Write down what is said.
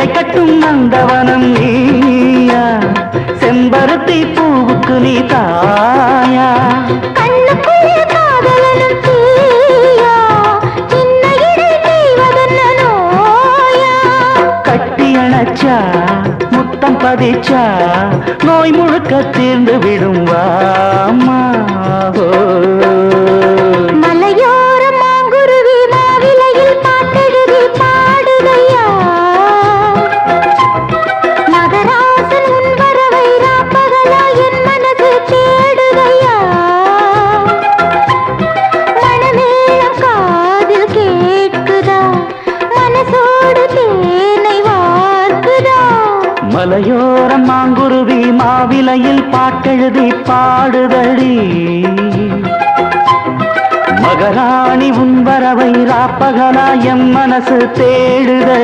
சிலை கட்டும் நந்தவனம் நீயா, செம்பருத்தி பூவுக்கு நீ தாயா. கண்ணுக்குள்ளே காதலனும் தீயா, சின்ன இடை செய்வதென்ன நோயா. கட்டி அணைச்சா முத்தம் பதிச்சா நோய் முழுக்க தீர்ந்து விடும் வாமா. மலையோர மாங்குருவி மாவிலையில் பாட்டெழுதி பாடுதையா, மகராசன் உன் வரவை ராப்பகலா என் மனது தேடுதையா. மணமேளம் காதில் கேட்குதா, மனசோடு தேனை வார்க்குதா. மலையோரம் மாங்குருவி மாவிலையில் பாட்டெழுதி பாடுதடி, மகராணி உன் வரவை ராப்பகலா எம் மனசு தேடுதடி.